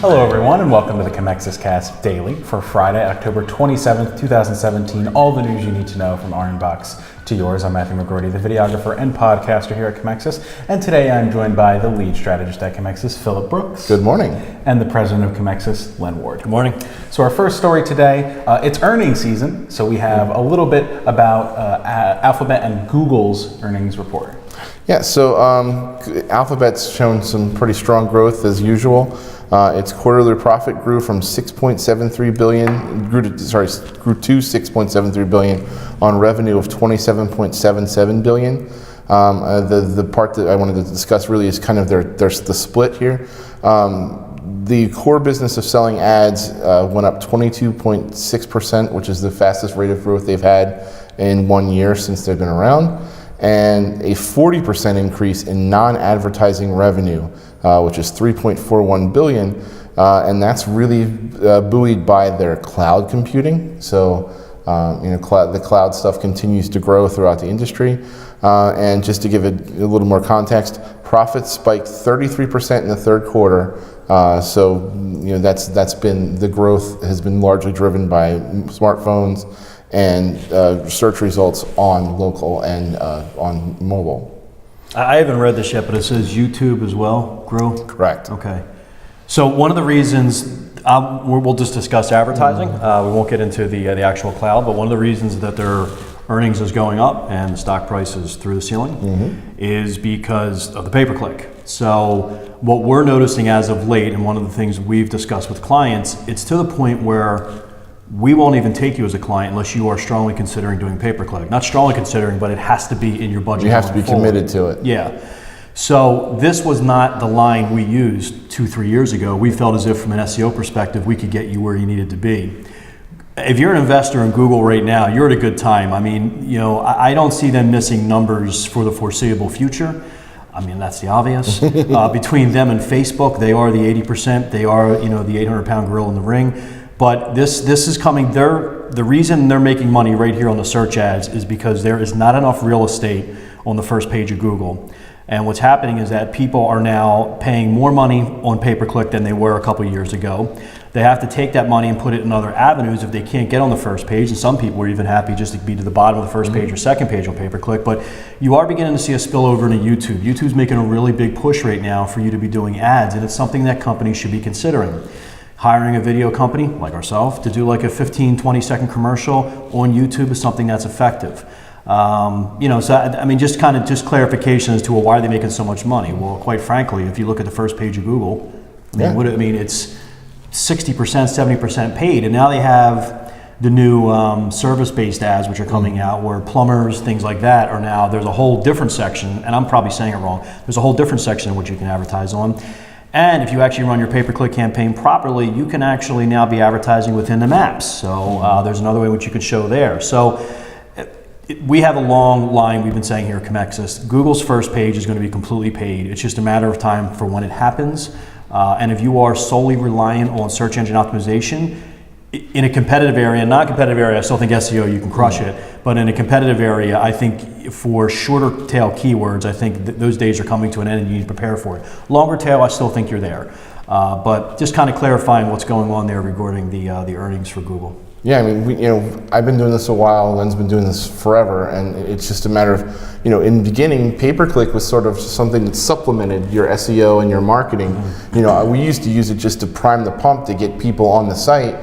Hello everyone and welcome to the Commexis Cast Daily for Friday, October 27th, 2017. All the news you need to know from our inbox to yours. I'm Matthew McGrorty, the videographer and podcaster here at Commexis. And today I'm joined by the lead strategist at Commexis, Phillip Brooks. Good morning. And the president of Commexis, Len Ward. Good morning. So our first story today, it's earnings season. So we have a little bit about Alphabet and Google's earnings report. Yeah, so Alphabet's shown some pretty strong growth as usual. Its quarterly profit grew from 6.73 billion, grew to 6.73 billion on revenue of 27.77 billion. The part that I wanted to discuss really is kind of the split here. The core business of selling ads went up 22.6%, which is the fastest rate of growth they've had in 1 year since they've been around, and a 40% increase in non-advertising revenue, which is 3.41 billion, and that's really buoyed by their cloud computing. So, the cloud stuff continues to grow throughout the industry. And just to give it a little more context, profits spiked 33% in the third quarter. So, that's been, the growth has been largely driven by smartphones and search results on local and on mobile. I haven't read this yet, but it says YouTube as well grew? Correct. Okay. So one of the reasons, we'll just discuss advertising. We won't get into the actual cloud, but one of the reasons that their earnings is going up and the stock price is through the ceiling is because of the pay-per-click. So what we're noticing as of late, and one of the things we've discussed with clients, it's to the point where we won't even take you as a client unless you are strongly considering doing pay-per-click. Not strongly considering, but it has to be in your budget. You have to be committed to it. Yeah. So this was not the line we used 2-3 years ago. We felt as if from an SEO perspective, we could get you where you needed to be. If you're an investor in Google right now, you're at a good time. I mean, I don't see them missing numbers for the foreseeable future. I mean, that's the obvious. Between them and Facebook, they are the 80%. They are, the 800-pound gorilla in the ring. But this is coming. The reason they're making money right here on the search ads is because there is not enough real estate on the first page of Google. And what's happening is that people are now paying more money on pay-per-click than they were a couple years ago. They have to take that money and put it in other avenues if they can't get on the first page. And some people are even happy just to be to the bottom of the first page or second page on pay-per-click. But you are beginning to see a spillover into YouTube. YouTube's making a really big push right now for you to be doing ads, and it's something that companies should be considering. Hiring a video company like ourselves to do like a 15-20 second commercial on YouTube is something that's effective. So I mean, just clarification as to why are they making so much money? Well, quite frankly, if you look at the first page of Google, it's 60%, 70% paid, and now they have the new service-based ads which are coming out where plumbers, things like that are now, there's a whole different section, and I'm probably saying it wrong, there's a whole different section in which you can advertise on. And if you actually run your pay-per-click campaign properly, you can actually now be advertising within the maps. So there's another way which you could show there. So we have a long line we've been saying here at Commexis. Google's first page is going to be completely paid. It's just a matter of time for when it happens. And if you are solely reliant on search engine optimization, in a competitive area, non-competitive area, I still think SEO, you can crush it. But in a competitive area, I think for shorter tail keywords, I think those days are coming to an end and you need to prepare for it. Longer tail, I still think you're there. But just kind of clarifying what's going on there regarding the earnings for Google. Yeah, I mean, I've been doing this a while, Len's been doing this forever, and it's just a matter of, in the beginning, pay-per-click was sort of something that supplemented your SEO and your marketing. We used to use it just to prime the pump to get people on the site,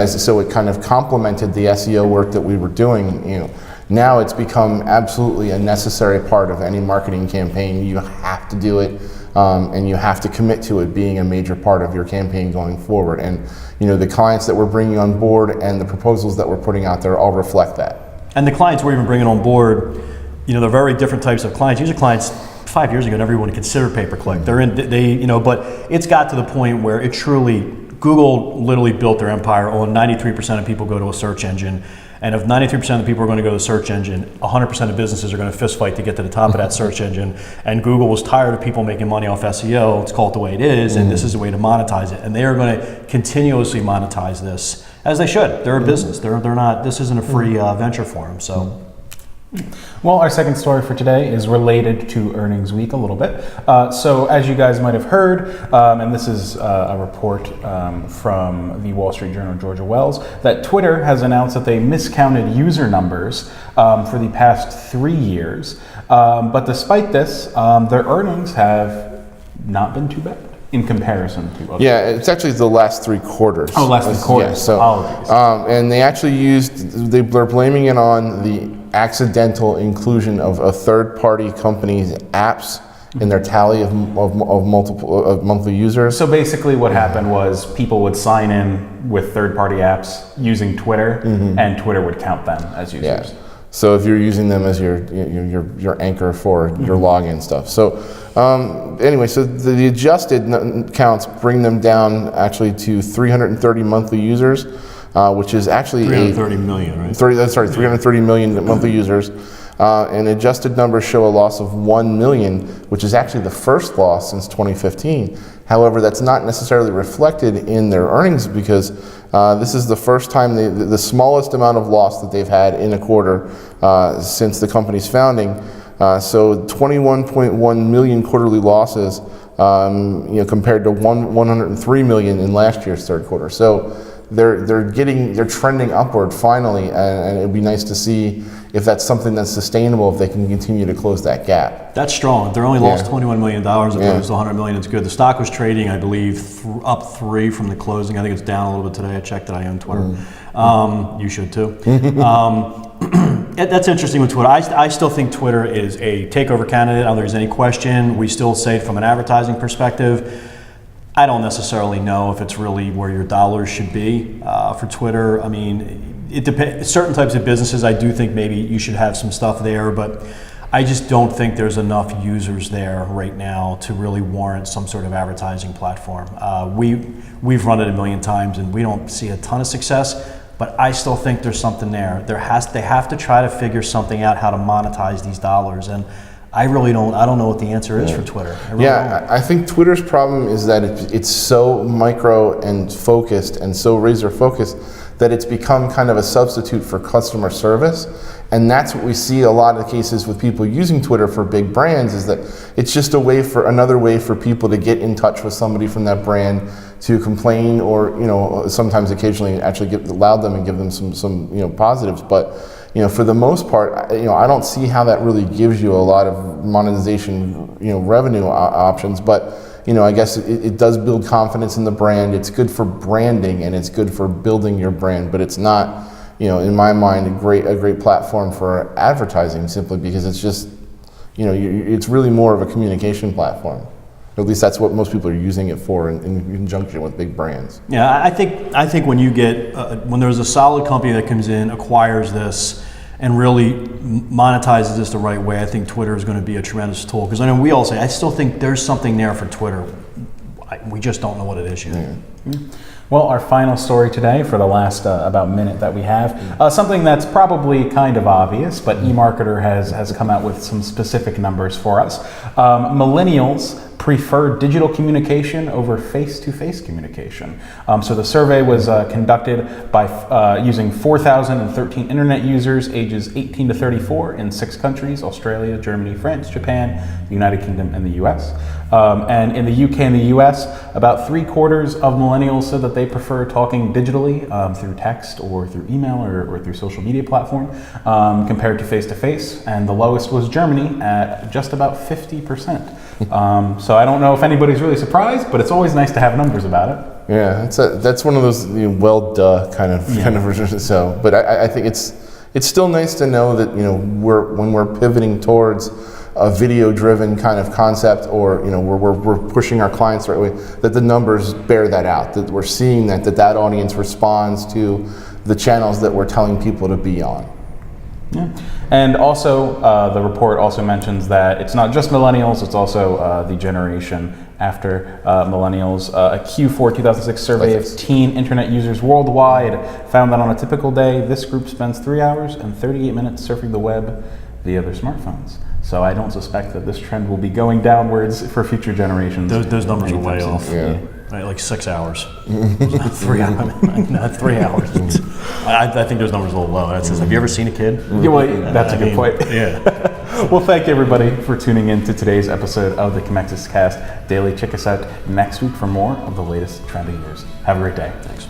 so it kind of complemented the SEO work that we were doing. Now it's become absolutely a necessary part of any marketing campaign. You have to do it, and you have to commit to it being a major part of your campaign going forward. And the clients that we're bringing on board and the proposals that we're putting out there all reflect that. And the clients we're even bringing on board, they're very different types of clients. These are clients 5 years ago never even considered pay-per-click. But it's got to the point where it truly, Google literally built their empire on 93% of people go to a search engine. And if 93% of the people are going to go to the search engine, 100% of businesses are going to fist fight to get to the top of that search engine. And Google was tired of people making money off SEO. Let's call it the way it is, and this is a way to monetize it. And they are going to continuously monetize this, as they should. They're a business. They're not. This isn't a free venture for them. So. Well, our second story for today is related to earnings week a little bit. So as you guys might have heard, and this is a report from the Wall Street Journal, Georgia Wells, that Twitter has announced that they miscounted user numbers for the past 3 years. But despite this, their earnings have not been too bad in comparison to others. Yeah, it's actually the last 3 quarters. Oh, last 3 quarters. Yeah, so, apologies. and they actually they're blaming it on the accidental inclusion of a third-party company's apps in their tally of monthly users. So basically what happened was people would sign in with third-party apps using Twitter, and Twitter would count them as users. Yeah. So if you're using them as your anchor for your login stuff. So anyway, so the adjusted counts bring them down actually to 330 monthly users, which is actually 330 million, right? 330 million monthly users. And adjusted numbers show a loss of 1 million, which is actually the first loss since 2015. However, that's not necessarily reflected in their earnings because this is the first time, the smallest amount of loss that they've had in a quarter since the company's founding. So 21.1 million quarterly losses, compared to 103 million in last year's third quarter. So they're trending upward finally, and it'd be nice to see if that's something that's sustainable, if they can continue to close that gap. That's strong. They're only lost $21 million opposed to $100 million. It's good. The stock was trading, I believe, up 3 from the closing. I think it's down a little bit today. I checked that. I own Twitter. You should too. That's interesting with Twitter. I still think Twitter is a takeover candidate. I don't think there's any question. We still say from an advertising perspective, I don't necessarily know if it's really where your dollars should be for Twitter. I mean, it depends. Certain types of businesses, I do think maybe you should have some stuff there, but I just don't think there's enough users there right now to really warrant some sort of advertising platform. We've run it a million times and we don't see a ton of success, but I still think there's something there. They have to try to figure something out how to monetize these dollars, and I don't know what the answer is for Twitter. I think Twitter's problem is that it's so micro and focused and so razor focused that it's become kind of a substitute for customer service. And that's what we see a lot of cases with people using Twitter for big brands, is that it's just another way for people to get in touch with somebody from that brand to complain, or sometimes occasionally actually allow them and give them some positives. But for the most part, I don't see how that really gives you a lot of monetization, revenue options. But I guess it does build confidence in the brand. It's good for branding and it's good for building your brand. But it's not, in my mind, a great platform for advertising, simply because it's just, it's really more of a communication platform. At least that's what most people are using it for in conjunction with big brands. Yeah, I think when you get when there's a solid company that comes in, acquires this, and really monetizes this the right way, I think Twitter is going to be a tremendous tool. Because I know we all say, I still think there's something there for Twitter. We just don't know what it is yet. Yeah. Well, our final story today for the last about minute that we have, something that's probably kind of obvious, but eMarketer has come out with some specific numbers for us. Millennials prefer digital communication over face-to-face communication. So the survey was conducted by using 4,013 internet users ages 18 to 34 in 6 countries: Australia, Germany, France, Japan, the United Kingdom, and the US. And in the UK and the US, about 3/4 of millennials said that they prefer talking digitally through text or through email or through social media platform compared to face-to-face. And the lowest was Germany at just about 50%. So I don't know if anybody's really surprised, but it's always nice to have numbers about it. Yeah, that's one of those kind of versions. So, but I think it's still nice to know that when we're pivoting towards a video-driven kind of concept, or we're pushing our clients the right way, that the numbers bear that out. That we're seeing that audience responds to the channels that we're telling people to be on. Yeah. And also, the report also mentions that it's not just millennials, it's also the generation after millennials. A Q4 2006 survey of teen internet users worldwide found that on a typical day, this group spends 3 hours and 38 minutes surfing the web via their smartphones. So I don't suspect that this trend will be going downwards for future generations. Those numbers are way off. Yeah. Right, like 6 hours. 3 hours. 3 hours. I think those numbers are a little low. That says, have you ever seen a kid? Yeah, well, that's a good point. Yeah. Well, thank you everybody for tuning in to today's episode of the Commexis Cast Daily. Check us out next week for more of the latest trending news. Have a great day. Thanks.